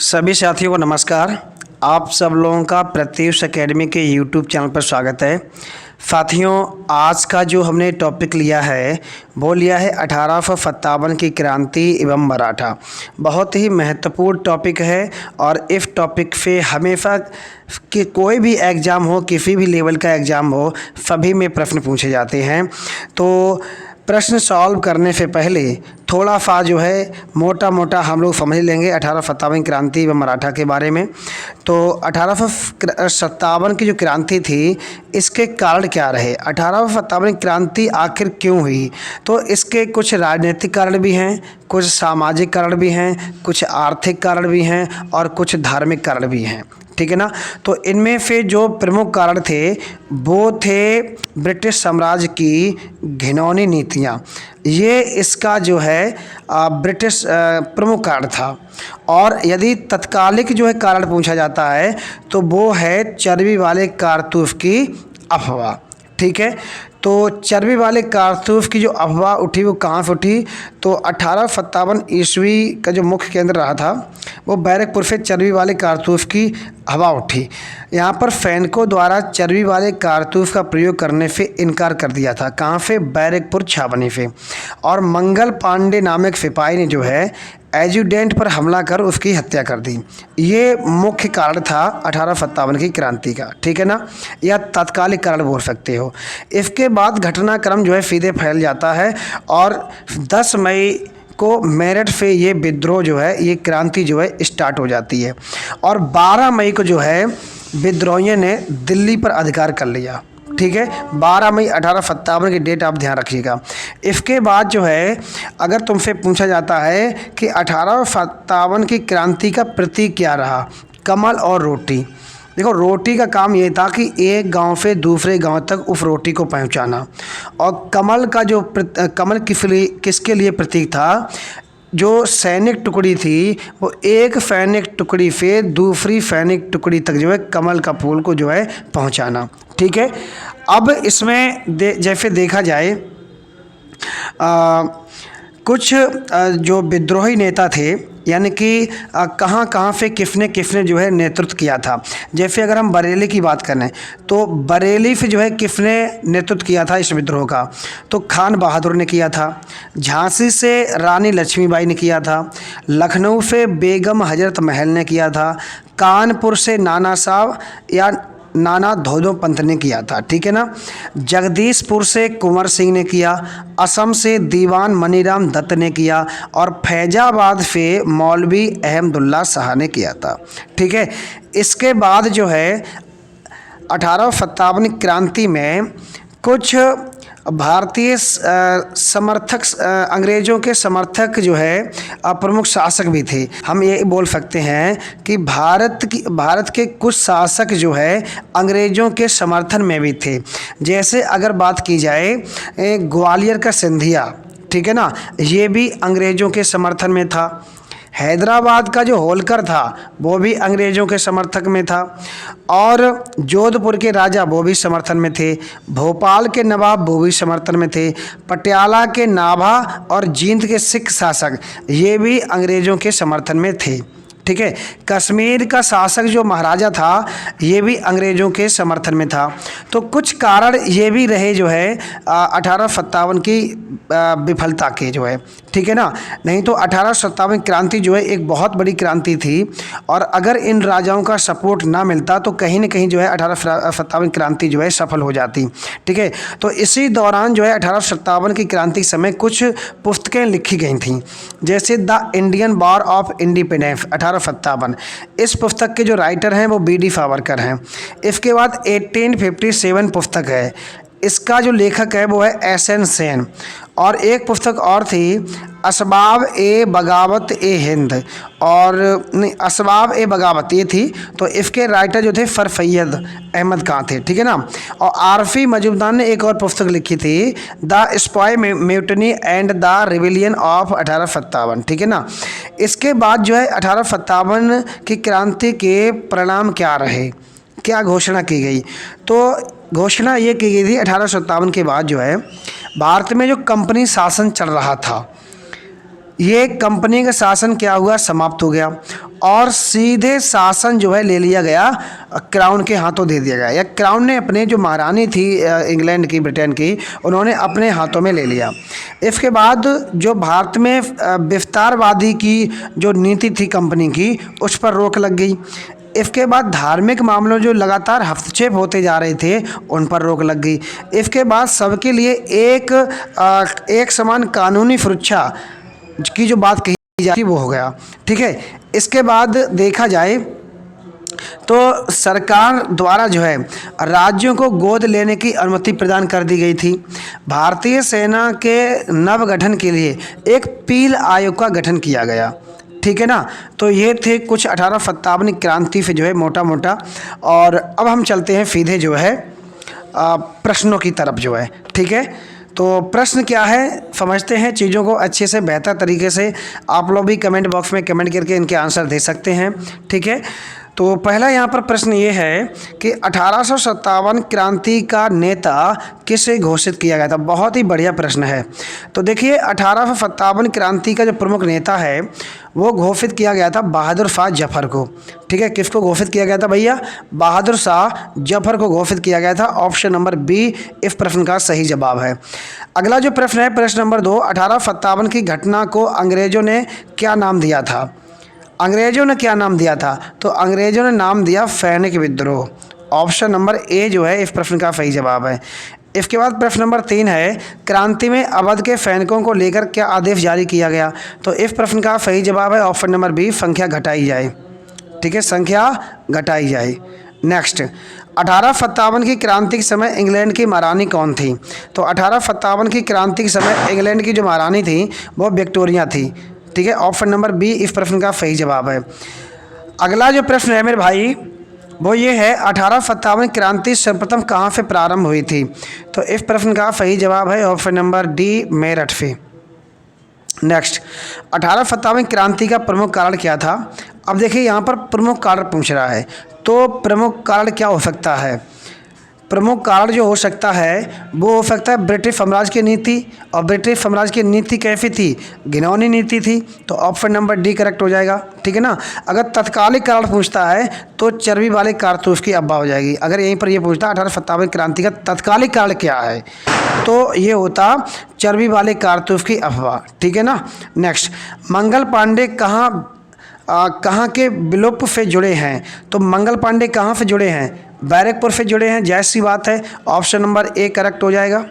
सभी साथियों को नमस्कार। आप सब लोगों का प्रत्युष एकेडमी के यूट्यूब चैनल पर स्वागत है। साथियों, आज का जो हमने टॉपिक लिया है वो लिया है 1857 की क्रांति एवं मराठा। बहुत ही महत्वपूर्ण टॉपिक है और इस टॉपिक से हमेशा कि कोई भी एग्ज़ाम हो, किसी भी लेवल का एग्ज़ाम हो, सभी में प्रश्न पूछे जाते हैं। तो प्रश्न सॉल्व करने से पहले थोड़ा सा जो है मोटा मोटा हम लोग समझ लेंगे 1857 क्रांति व मराठा के बारे में। तो 1857 की जो क्रांति थी, इसके कारण क्या रहे, 1857 क्रांति आखिर क्यों हुई, तो इसके कुछ राजनीतिक कारण भी हैं, कुछ सामाजिक कारण भी हैं, कुछ आर्थिक कारण भी हैं और कुछ धार्मिक कारण भी हैं। ठीक है ना। तो इनमें से जो प्रमुख कारण थे वो थे ब्रिटिश साम्राज्य की घिनौनी नीतियाँ। ये इसका जो है ब्रिटिश प्रमुख कारण था। और यदि तत्कालिक जो है कारण पूछा जाता है तो वो है चर्बी वाले कारतूस की अफवाह। ठीक है। तो चर्बी वाले कारतूस की जो अफवाह उठी वो कहाँ से उठी, तो 1857 ईस्वी का जो मुख्य केंद्र रहा था वो बैरकपुर से चर्बी वाले कारतूस की हवा उठी। यहाँ पर सैनिकों द्वारा चर्बी वाले कारतूस का प्रयोग करने से इनकार कर दिया था। कहाँ से, बैरकपुर छावनी से। और मंगल पांडे नामक सिपाही ने जो है एजुडेंट पर हमला कर उसकी हत्या कर दी। ये मुख्य कारण था 1857 की क्रांति का। ठीक है ना, या तात्कालिक कारण बोल सकते हो। इसके बाद घटनाक्रम जो है सीधे फैल जाता है और 10 मई को मेरठ से ये विद्रोह जो है, ये क्रांति जो है स्टार्ट हो जाती है। और 12 मई को जो है विद्रोहियों ने दिल्ली पर अधिकार कर लिया। ठीक है, 12 मई 1857 की डेट आप ध्यान रखिएगा। इसके बाद जो है अगर तुमसे पूछा जाता है कि 1857 की क्रांति का प्रतीक क्या रहा, कमल और रोटी। देखो, रोटी का काम ये था कि एक गांव से दूसरे गांव तक उस रोटी को पहुंचाना। और कमल का जो कमल किसके लिए प्रतीक था, जो सैनिक टुकड़ी थी वो एक सैनिक टुकड़ी से दूसरी सैनिक टुकड़ी तक जो है कमल का फूल को जो है पहुंचाना। ठीक है। अब इसमें जैसे देखा जाए कुछ जो विद्रोही नेता थे, यानी कि कहाँ कहाँ से किसने जो है नेतृत्व किया था। जैसे अगर हम बरेली की बात करें तो बरेली से जो है किसने नेतृत्व किया था इस विद्रोह का, तो खान बहादुर ने किया था। झांसी से रानी लक्ष्मीबाई ने किया था। लखनऊ से बेगम हजरत महल ने किया था। कानपुर से नाना साहब या नाना धोदो पंत ने किया था। ठीक है ना। जगदीशपुर से कुंवर सिंह ने किया। असम से दीवान मनीराम दत्त ने किया। और फैजाबाद से मौलवी अहमदुल्ला शाह ने किया था। ठीक है। इसके बाद जो है 1857 क्रांति में कुछ भारतीय समर्थक, अंग्रेज़ों के समर्थक जो है प्रमुख शासक भी थे। हम ये बोल सकते हैं कि भारत के कुछ शासक जो है अंग्रेज़ों के समर्थन में भी थे। जैसे अगर बात की जाए ग्वालियर का सिंधिया, ठीक है ना, ये भी अंग्रेज़ों के समर्थन में था। हैदराबाद का जो होलकर था वो भी अंग्रेज़ों के समर्थक में था। और जोधपुर के राजा वो भी समर्थन में थे। भोपाल के नवाब वो भी समर्थन में थे। पटियाला के नाभा और जींद के सिख शासक ये भी अंग्रेज़ों के समर्थन में थे। ठीक है। कश्मीर का शासक जो महाराजा था ये भी अंग्रेज़ों के समर्थन में था। तो कुछ कारण ये भी रहे जो है 1857 की विफलता के जो है। ठीक है ना। नहीं तो 1857 क्रांति जो है एक बहुत बड़ी क्रांति थी और अगर इन राजाओं का सपोर्ट ना मिलता तो कहीं ना कहीं जो है 1857 क्रांति जो है सफल हो जाती। ठीक है। तो इसी दौरान जो है 1857 की क्रांति समय कुछ पुस्तकें लिखी गई थीं, जैसे the Indian war of independence 1857। इस पुस्तक के जो राइटर हैं वो बी.डी. सावरकर हैं। इसके बाद 1857 पुस्तक है, इसका जो लेखक है वो है एस.एन. सेन। और एक पुस्तक और थी असबाब ए बगावत ए हिंद, और नहीं, असबाब ए बगावत ये थी। तो इसके राइटर जो थे सर सैयद अहमद खां थे। ठीक है ना। और आरफी मजूमदार ने एक और पुस्तक लिखी थी the spy mutiny and the rebellion of 1857। ठीक है ना। इसके बाद जो है 1857 की क्रांति के परिणाम क्या रहे, क्या घोषणा की गई, तो घोषणा ये की गई थी 1857 के बाद जो है भारत में जो कंपनी शासन चल रहा था ये कंपनी का शासन क्या हुआ, समाप्त हो गया और सीधे शासन जो है ले लिया गया, क्राउन के हाथों दे दिया गया, या क्राउन ने अपने जो महारानी थी इंग्लैंड की, ब्रिटेन की, उन्होंने अपने हाथों में ले लिया। इसके बाद जो भारत में विस्तारवादी की जो नीति थी कंपनी की, उस पर रोक लग गई। इसके बाद धार्मिक मामलों जो लगातार हस्तक्षेप होते जा रहे थे, उन पर रोक लग गई। इसके बाद सबके लिए एक समान कानूनी सुरक्षा की जो बात कही जाती वो हो गया। ठीक है, इसके बाद देखा जाए तो सरकार द्वारा जो है राज्यों को गोद लेने की अनुमति प्रदान कर दी गई थी। भारतीय सेना के नवगठन के लिए एक पील आयोग का गठन किया गया। ठीक है ना, तो ये थे कुछ 1857 क्रांति से जो है मोटा मोटा। और अब हम चलते हैं सीधे जो है प्रश्नों की तरफ जो है। ठीक है, तो प्रश्न क्या है समझते हैं चीज़ों को अच्छे से, बेहतर तरीके से। आप लोग भी कमेंट बॉक्स में कमेंट करके इनके आंसर दे सकते हैं। ठीक है, तो पहला यहाँ पर प्रश्न ये है कि 1857 क्रांति का नेता किसे घोषित किया गया था। बहुत ही बढ़िया प्रश्न है। तो देखिए 1857 क्रांति का जो प्रमुख नेता है वो घोषित किया गया था बहादुर शाह जफर को। ठीक है, किसको घोषित किया गया था भैया, बहादुर शाह जफर को घोषित किया गया था। ऑप्शन नंबर बी इस प्रश्न का सही जवाब है। अगला जो प्रश्न है प्रश्न नंबर 2, 1857 की घटना को अंग्रेजों ने क्या नाम दिया था। अंग्रेजों ने क्या नाम दिया था, तो अंग्रेजों ने नाम दिया सैनिक विद्रोह। ऑप्शन नंबर ए जो है इस प्रश्न का सही जवाब है। इसके बाद प्रश्न नंबर 3 है, क्रांति में अवध के सैनिकों को लेकर क्या आदेश जारी किया गया, तो इस प्रश्न का सही जवाब है ऑप्शन नंबर बी, संख्या घटाई जाए। ठीक है, संख्या घटाई जाए। नेक्स्ट, 1857 की क्रांति के समय इंग्लैंड की महारानी कौन थी, तो 1857 की क्रांति के समय इंग्लैंड की जो महारानी थी वो विक्टोरिया थी। ठीक है, ऑप्शन नंबर बी इस प्रश्न का सही जवाब है। अगला जो प्रश्न है मेरे भाई वो ये है, 1857 क्रांति सर्वप्रथम कहाँ से प्रारंभ हुई थी, तो इस प्रश्न का सही जवाब है ऑप्शन नंबर डी, मेरठ से। नेक्स्ट, 1857 क्रांति का प्रमुख कारण क्या था। अब देखिए यहाँ पर प्रमुख कारण पूछ रहा है, तो प्रमुख कारण क्या हो सकता है। प्रमुख कारण जो हो सकता है वो हो सकता है ब्रिटिश साम्राज्य की नीति। और ब्रिटिश साम्राज्य की नीति कैसी थी, घिनौनी नीति थी, तो ऑप्शन नंबर डी करेक्ट हो जाएगा। ठीक है ना, अगर तत्कालिक कारण पूछता है तो चर्बी वाले कारतूस की अफवाह हो जाएगी। अगर यहीं पर ये पूछता 1857 क्रांति का तत्कालिक कारण क्या है, तो ये होता चर्बी वाले कारतूस की अफवाह। ठीक है ना। नेक्स्ट, मंगल पांडे कहाँ के विलोप से जुड़े हैं, तो मंगल पांडे कहाँ से जुड़े हैं, बैरकपुर से जुड़े हैं, जायज़ सी बात है, ऑप्शन नंबर ए करेक्ट हो जाएगा।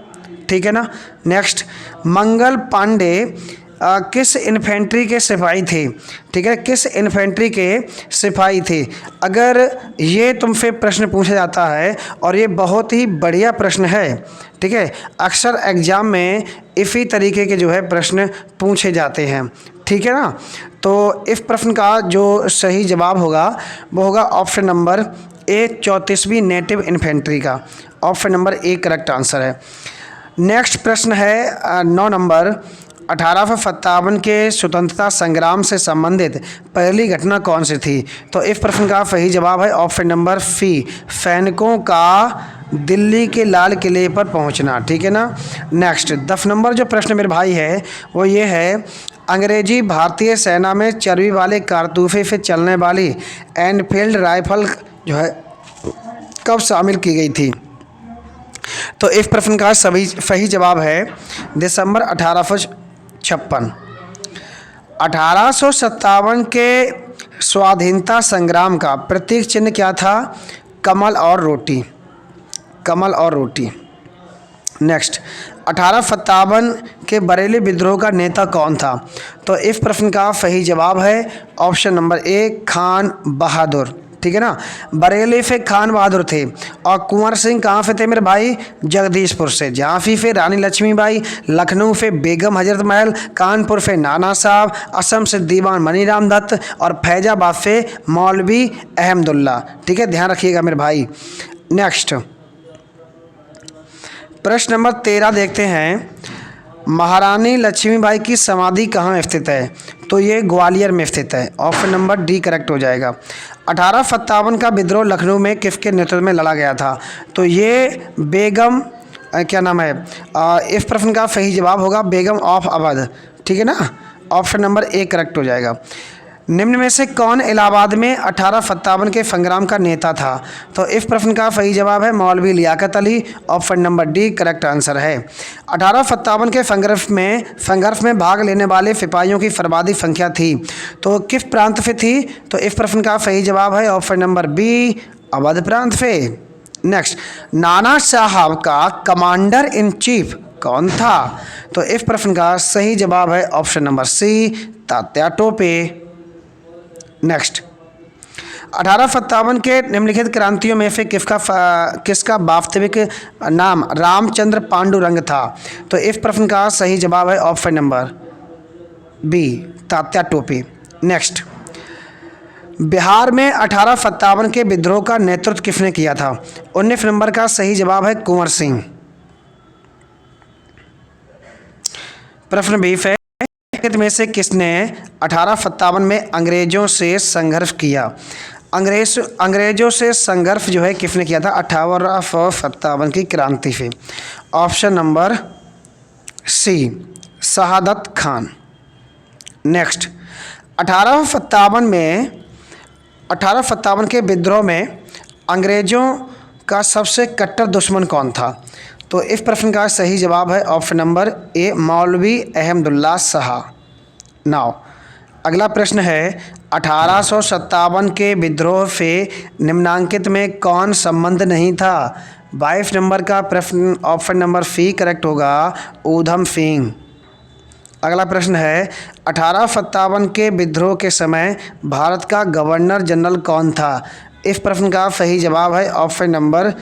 ठीक है ना। नेक्स्ट, मंगल पांडे किस इन्फेंट्री के सिपाही थे। ठीक है, किस इन्फेंट्री के सिपाही थे। अगर ये तुमसे प्रश्न पूछा जाता है और ये बहुत ही बढ़िया प्रश्न है। ठीक है, अक्सर एग्जाम में इसी तरीके के जो है प्रश्न पूछे जाते हैं। ठीक है ना, तो इस प्रश्न का जो सही जवाब होगा वो होगा ऑप्शन नंबर ए, 34वीं नेटिव इन्फेंट्री का। Option number A correct answer है। नेक्स्ट प्रश्न है 9 नंबर, 1857 के स्वतंत्रता संग्राम से संबंधित पहली घटना कौन सी थी, तो इस प्रश्न का सही जवाब है ऑप्शन नंबर सी, सैनिकों का दिल्ली के लाल किले पर पहुंचना। ठीक है ना। नेक्स्ट 10 नंबर जो प्रश्न मेरे भाई है वो ये है, अंग्रेजी भारतीय सेना में चर्बी वाले कारतूसे से चलने वाली एनफील्ड राइफल जो है कब शामिल की गई थी, तो इस प्रश्न का सही जवाब है दिसंबर 1856। 1857 के स्वाधीनता संग्राम का प्रतीक चिन्ह क्या था, कमल और रोटी, कमल और रोटी। नेक्स्ट, 1857 के बरेली विद्रोह का नेता कौन था, तो इस प्रश्न का सही जवाब है ऑप्शन नंबर ए, खान बहादुर। ठीक है ना, बरेली से खान बहादुर थे। और कुंवर सिंह कहाँ से थे मेरे भाई, जगदीशपुर से। झांसी से रानी लक्ष्मीबाई, लखनऊ से बेगम हजरत महल, कानपुर से नाना साहब, असम से दीवान मनीराम दत्त और फैजाबाद से मौलवी अहमदुल्ला। ठीक है, ध्यान रखिएगा मेरे भाई। नेक्स्ट प्रश्न नंबर 13 देखते हैं, महारानी लक्ष्मीबाई की समाधि कहाँ स्थित है, तो ये ग्वालियर में स्थित है। ऑप्शन नंबर डी करेक्ट हो जाएगा। 1857 का विद्रोह लखनऊ में किसके नेतृत्व में लड़ा गया था, तो ये बेगम क्या नाम है, इस प्रश्न का सही जवाब होगा बेगम ऑफ अवध। ठीक है ना, ऑप्शन नंबर ए करेक्ट हो जाएगा। निम्न में से कौन इलाहाबाद में 1857 के संग्राम का नेता था? तो इस प्रश्न का सही जवाब है मौलवी Liaquat Ali. Option number D correct answer है। 1857 के संघर्ष में भाग लेने वाले सिपाहियों की सर्वाधिक संख्या थी, तो किस प्रांत से थी? तो इस प्रश्न का सही जवाब है ऑप्शन नंबर बी अवध प्रांत से। नेक्स्ट, नाना साहब का कमांडर इन चीफ कौन था? तो इस प्रश्न का सही जवाब है option number C Tatya Tope. Next, 1857 के निम्नलिखित क्रांतियों में से किसका वास्तविक नाम रामचंद्र पांडुरंग था? तो इस प्रश्न का सही जवाब है option number B Tatya Tope. Next, Bihar में 1857 के विद्रोह का नेतृत्व किसने किया था? 19 नंबर का सही जवाब है कुंवर सिंह। प्रश्न 20 है, में से किसने 1857 में अंग्रेजों से संघर्ष किया? अंग्रेजों से संघर्ष जो है किसने किया था 1857 की क्रांति से? ऑप्शन नंबर सी शहादत खान। नेक्स्ट, 1857 के विद्रोह में अंग्रेजों का सबसे कट्टर दुश्मन कौन था? तो इस प्रश्न का सही जवाब है ऑप्शन नंबर ए मौलवी अहमदुल्ला शाह। नाउ अगला प्रश्न है, 1857 के विद्रोह से निम्नांकित में कौन संबंध नहीं था? 22 नंबर का प्रश्न ऑप्शन नंबर सी करेक्ट होगा ऊधम सिंह। अगला प्रश्न है, 1857 के विद्रोह के समय भारत का गवर्नर जनरल कौन था? इस प्रश्न का सही जवाब है option number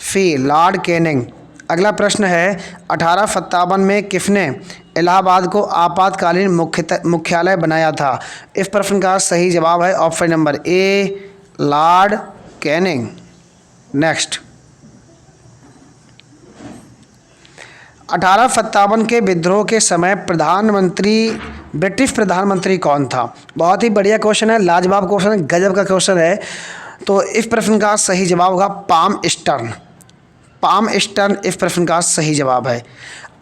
C Lord Canning. अगला प्रश्न है, 1857 में किसने इलाहाबाद को आपातकालीन मुख्यालय बनाया था? इस प्रश्न का सही जवाब है ऑप्शन नंबर ए लॉर्ड कैनिंग। नेक्स्ट, 1857 के विद्रोह के समय ब्रिटिश प्रधानमंत्री कौन था? बहुत ही बढ़िया क्वेश्चन है, लाजवाब क्वेश्चन है, गजब का क्वेश्चन है। तो इस प्रश्न का सही जवाब होगा पाम स्टर्न इस प्रश्न का सही जवाब है।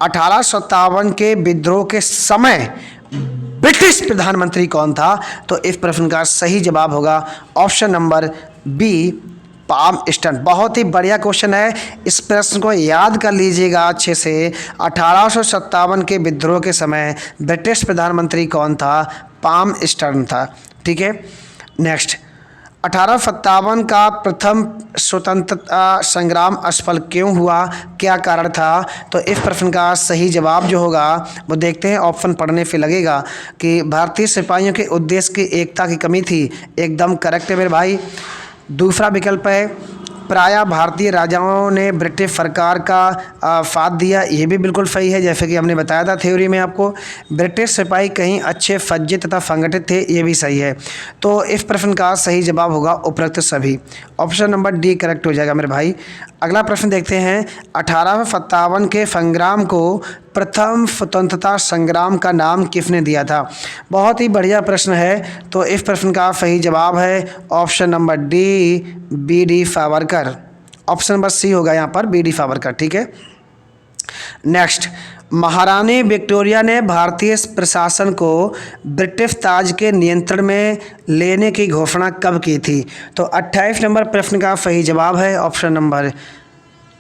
1857 के विद्रोह के समय ब्रिटिश प्रधानमंत्री कौन था? तो इस प्रश्न का सही जवाब होगा option number B Palmerston. बहुत ही बढ़िया क्वेश्चन है, इस प्रश्न को याद कर लीजिएगा अच्छे से। 1857 के विद्रोह के समय ब्रिटिश प्रधानमंत्री कौन था? पाम स्टर्न था। ठीक है। नेक्स्ट, 1857 का प्रथम स्वतंत्रता संग्राम असफल क्यों हुआ? क्या कारण था? तो इस प्रश्न का सही जवाब जो होगा वो देखते हैं, ऑप्शन पढ़ने से लगेगा कि भारतीय सिपाहियों के उद्देश्य की एकता की कमी थी। एकदम करेक्ट है मेरे भाई। दूसरा विकल्प है प्रायः भारतीय राजाओं ने ब्रिटिश सरकार का साथ दिया, ये भी बिल्कुल सही है, जैसे कि हमने बताया था थ्योरी में आपको। ब्रिटिश सिपाही कहीं अच्छे सज्जित तथा संगठित थे, ये भी सही है। तो इस प्रश्न का सही जवाब होगा उपरोक्त सभी। ऑप्शन नंबर डी करेक्ट हो जाएगा मेरे भाई। अगला प्रश्न देखते हैं, 1857 के संग्राम को प्रथम स्वतंत्रता संग्राम का नाम किसने दिया था? बहुत ही बढ़िया प्रश्न है। तो इस प्रश्न का सही जवाब है option number D V D Savarkar. Option number C होगा यहाँ पर बी डी सावरकर। ठीक है। नेक्स्ट, महारानी विक्टोरिया ने भारतीय प्रशासन को ब्रिटिश ताज के नियंत्रण में लेने की घोषणा कब की थी? तो 28 नंबर प्रश्न का सही जवाब है ऑप्शन नंबर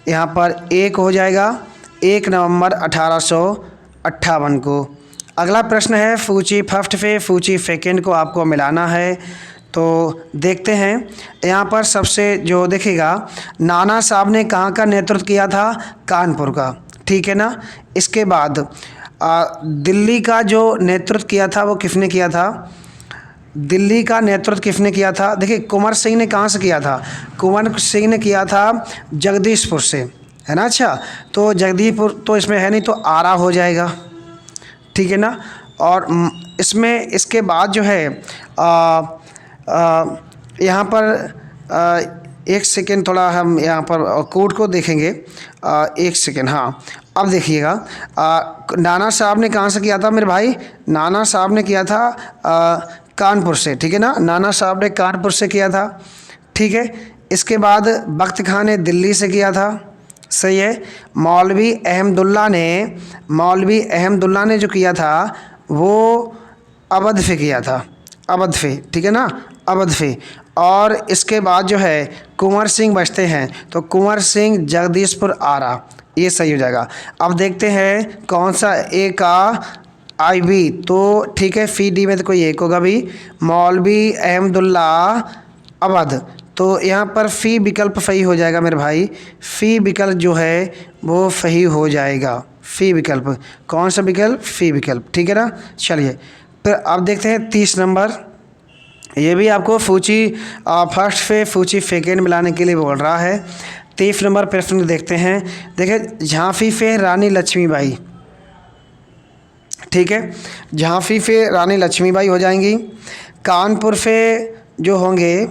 यहाँ पर एक हो जाएगा 1 नवंबर 1858 को। अगला प्रश्न है, सूची फर्स्ट से सूची सेकेंड को आपको मिलाना है। तो देखते हैं यहाँ पर सबसे जो देखेगा, नाना साहब ने कहाँ का नेतृत्व किया था? कानपुर का। ठीक है ना। इसके बाद दिल्ली का जो नेतृत्व किया था वो किसने किया था? दिल्ली का नेतृत्व किसने किया था? देखिए, कुंवर सिंह ने कहाँ से किया था? कुंवर सिंह ने किया था जगदीशपुर से, है ना। अच्छा, तो जगदीशपुर तो इसमें है नहीं, तो आरा हो जाएगा। ठीक है ना। और इसमें इसके बाद जो है यहाँ पर एक सेकेंड, थोड़ा हम यहाँ पर कोड को देखेंगे। एक सेकेंड, हाँ। अब देखिएगा, नाना साहब ने कहाँ से किया था मेरे भाई? नाना साहब ने किया था कानपुर से। ठीक है ना। नाना साहब ने कानपुर से किया था। ठीक है। इसके बाद बख्त खान ने दिल्ली से किया था। सही है। मौलवी अहमदुल्ला ने जो किया था वो अवध पे किया था, अवध पे, ठीक है ना, अवध पे। और इसके बाद जो है कुंवर सिंह बचते हैं, तो कुंवर सिंह जगदीशपुर आरा, ये सही हो जाएगा। अब देखते हैं कौन सा ए का आई बी, तो ठीक है, फी डी में तो कोई एक होगा भी, मौलवी अहमदुल्ला अवध, तो यहाँ पर फ़ी विकल्प सही हो जाएगा मेरे भाई, फ़ी विकल्प जो है वो सही हो जाएगा, फ़ी विकल्प, कौन सा विकल्प, फ़ी विकल्प, ठीक है ना। चलिए फिर अब देखते हैं 30 नंबर, ये भी आपको फूची फर्स्ट पे फूची सेकेंड मिलाने के लिए बोल रहा है। 30 नंबर प्रश्न देखते हैं। देखिए झांसी पे रानी लक्ष्मीबाई, ठीक है, झांसी पे रानी लक्ष्मीबाई हो जाएंगी। कानपुर से जो होंगे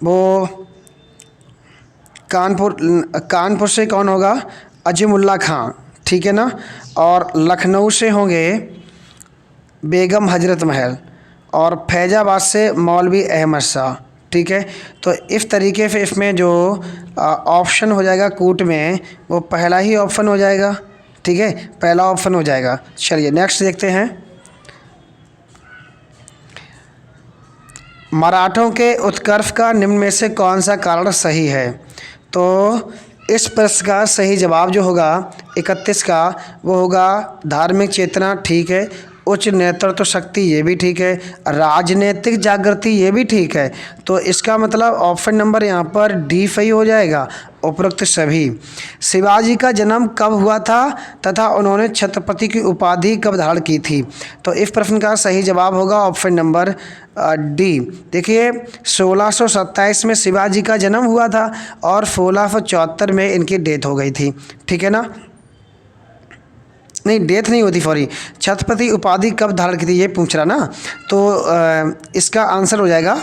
वो कानपुर से कौन होगा, अजीमुल्ला खां, ठीक है ना। और लखनऊ से होंगे बेगम हजरत महल, और फैज़ाबाद से मौलवी अहमद शाह, ठीक है। तो इस तरीके से इसमें जो ऑप्शन हो जाएगा कूट में, वो पहला ही ऑप्शन हो जाएगा, ठीक है, पहला ऑप्शन हो जाएगा। चलिए नेक्स्ट देखते हैं। मराठों के उत्कर्ष का निम्न में से कौन सा कारण सही है, तो इस प्रश्न का सही जवाब जो होगा 31 का, वो होगा धार्मिक चेतना, ठीक है, उच्च नेतृत्व शक्ति, ये भी ठीक है, राजनीतिक जागृति, ये भी ठीक है। तो इसका मतलब ऑप्शन नंबर यहाँ पर डी सही हो जाएगा, उपरोक्त सभी। शिवाजी का जन्म कब हुआ था तथा उन्होंने छत्रपति की उपाधि कब धारण की थी, तो इस प्रश्न का सही जवाब होगा ऑप्शन नंबर डी। देखिए 1627 में शिवाजी का जन्म हुआ था और 1674 में इनकी डेथ हो गई थी, ठीक है ना, नहीं डेथ नहीं होती, सॉरी, छत्रपति उपाधि कब धारण की थी ये पूछ रहा ना, तो इसका आंसर हो जाएगा,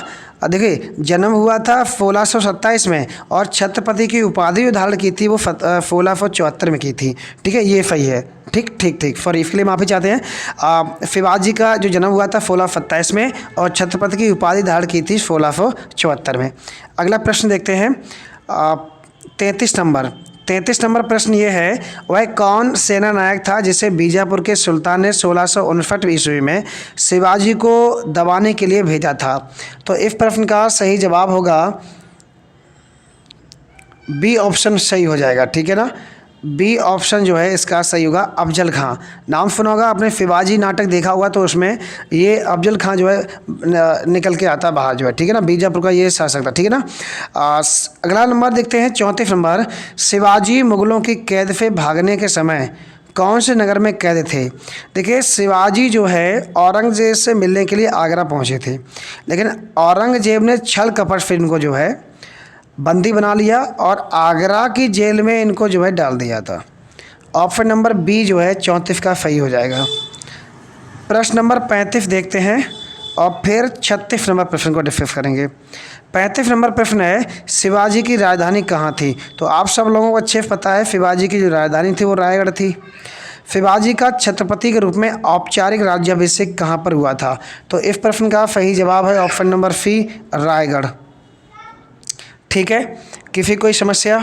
देखिए जन्म हुआ था 1627 में और छत्रपति की उपाधि जो धारण की थी वो 1674 में की थी, ठीक है, ये सही है, ठीक ठीक ठीक, सॉरी इसके लिए माफ़ी चाहते हैं। शिवाजी का जो जन्म हुआ था 1627 में और छत्रपति की उपाधि धारण की थी 1674 में। अगला प्रश्न देखते हैं 33 नंबर प्रश्न ये है, वह कौन सेना नायक था जिसे बीजापुर के सुल्तान ने 1659 ईस्वी में शिवाजी को दबाने के लिए भेजा था, तो इस प्रश्न का सही जवाब होगा बी ऑप्शन सही हो जाएगा, ठीक है ना, बी ऑप्शन जो है इसका सही होगा, अफजल खां। नाम सुना होगा आपने, शिवाजी नाटक देखा हुआ, तो उसमें ये अफजल खां जो है निकल के आता बाहर जो है, ठीक है ना, बीजापुर का ये शासक था, ठीक है ना। अगला नंबर देखते हैं 34 नंबर, शिवाजी मुगलों की कैद से भागने के समय कौन से नगर में कैद थे। देखिए शिवाजी जो है औरंगजेब से मिलने के लिए आगरा पहुँचे थे, लेकिन औरंगजेब ने छल कपट से इनको जो है बंदी बना लिया और आगरा की जेल में इनको जो है डाल दिया था। ऑप्शन नंबर बी जो है 34 का सही हो जाएगा। प्रश्न नंबर 35 देखते हैं और फिर 36 नंबर प्रश्न को डिस्कस करेंगे। 35 नंबर प्रश्न है, शिवाजी की राजधानी कहाँ थी, तो आप सब लोगों को अच्छे पता है शिवाजी की जो राजधानी थी वो रायगढ़ थी। शिवाजी का छत्रपति के रूप में औपचारिक राज्याभिषेक कहाँ पर हुआ था, तो इस प्रश्न का सही जवाब है ऑप्शन नंबर सी, रायगढ़, ठीक है, किसी कोई समस्या।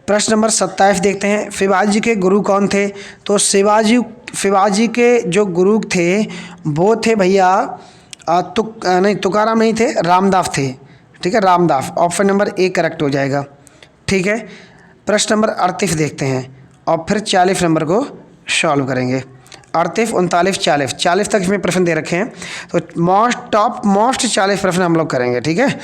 प्रश्न नंबर 27 देखते हैं, शिवाजी के गुरु कौन थे, तो शिवाजी के जो गुरु थे वो थे भैया तुकाराम नहीं थे, रामदास थे, ठीक है, Ramdas, option number A correct हो जाएगा, ठीक है। प्रश्न नंबर 38 देखते हैं और फिर 40 नंबर को सॉल्व करेंगे। 38, 39, 40 तक इसमें प्रश्न दे रखे हैं, तो टॉप मोस्ट 40 प्रश्न हम लोग करेंगे, ठीक है।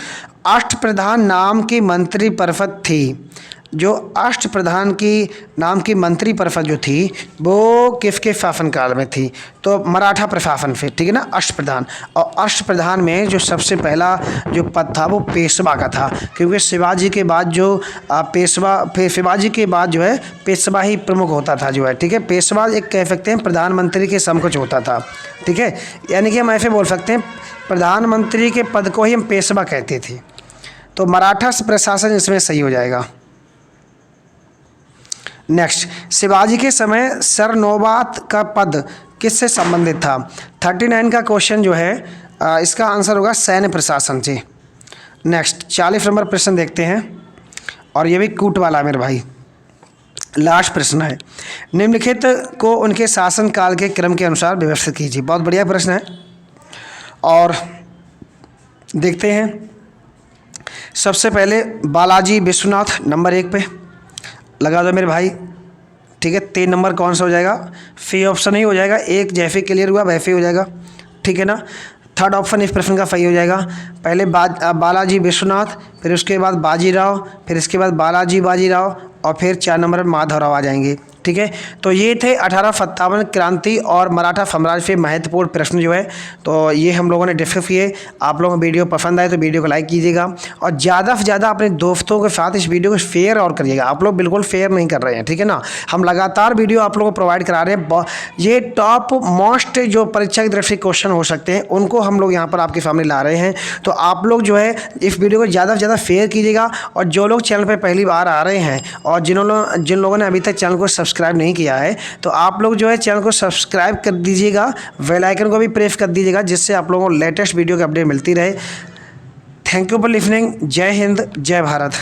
अष्टप्रधान नाम की मंत्री परिषद थी, जो अष्टप्रधान की नाम की मंत्री परिषद जो थी वो किसके शासनकाल में थी, तो मराठा प्रशासन से, ठीक है ना, अष्टप्रधान। और अष्टप्रधान में जो सबसे पहला जो पद था वो पेशवा का था, क्योंकि शिवाजी के बाद जो शिवाजी के बाद जो है पेशवा ही प्रमुख होता था जो है, ठीक है, पेशवा एक कह सकते हैं प्रधानमंत्री के समकक्ष होता था, ठीक है, यानी कि हम ऐसे बोल सकते हैं प्रधानमंत्री के पद को ही हम पेशवा कहते थे, तो मराठा प्रशासन इसमें सही हो जाएगा। नेक्स्ट, शिवाजी के समय सरनोबत का पद किससे संबंधित था, 39 का क्वेश्चन जो है इसका आंसर होगा सैन्य प्रशासन से। नेक्स्ट 40 नंबर प्रश्न देखते हैं और ये भी कूट वाला मेरे भाई, लास्ट प्रश्न है, निम्नलिखित को उनके शासन काल के क्रम के अनुसार व्यवस्थित कीजिए। बहुत बढ़िया प्रश्न है, और देखते हैं। सबसे पहले बालाजी विश्वनाथ नंबर 1 पे लगा दो मेरे भाई। ठीक है, 3 नंबर कौन सा हो जाएगा? फी ऑप्शन ही हो जाएगा। एक जैसे क्लियर हुआ वैसे ही हो जाएगा। ठीक है ना। थर्ड ऑप्शन इस प्रश्न का सही हो जाएगा। पहले बालाजी विश्वनाथ, फिर उसके बाद बाजीराव, फिर इसके बाद बालाजी बाजीराव और फिर 4 नंबर पर माधवराव आ जाएंगे। ठीक है, तो ये थे 1857 क्रांति और मराठा साम्राज्य से महत्वपूर्ण प्रश्न जो है, तो ये हम लोगों ने डिस्कस किए। आप लोगों को वीडियो पसंद आए तो वीडियो को लाइक कीजिएगा और ज़्यादा से ज़्यादा अपने दोस्तों के साथ इस वीडियो को शेयर और करिएगा। आप लोग बिल्कुल शेयर नहीं कर रहे हैं, ठीक है ना। हम लगातार वीडियो आप लोगों को प्रोवाइड करा रहे हैं। ये टॉप मोस्ट जो परीक्षा की तरफ से क्वेश्चन हो सकते हैं उनको हम लोग यहाँ पर आपके सामने ला रहे हैं। तो आप लोग जो है इस वीडियो को ज़्यादा से ज़्यादा शेयर कीजिएगा। और जो लोग चैनल पर पहली बार आ रहे हैं और जिन लोगों ने अभी तक चैनल को सब्सक्राइब नहीं किया है, तो आप लोग जो है चैनल को सब्सक्राइब कर दीजिएगा, बेल आइकन को भी प्रेस कर दीजिएगा, जिससे आप लोगों को लेटेस्ट वीडियो की अपडेट मिलती रहे। Thank you for listening. जय हिंद, जय भारत।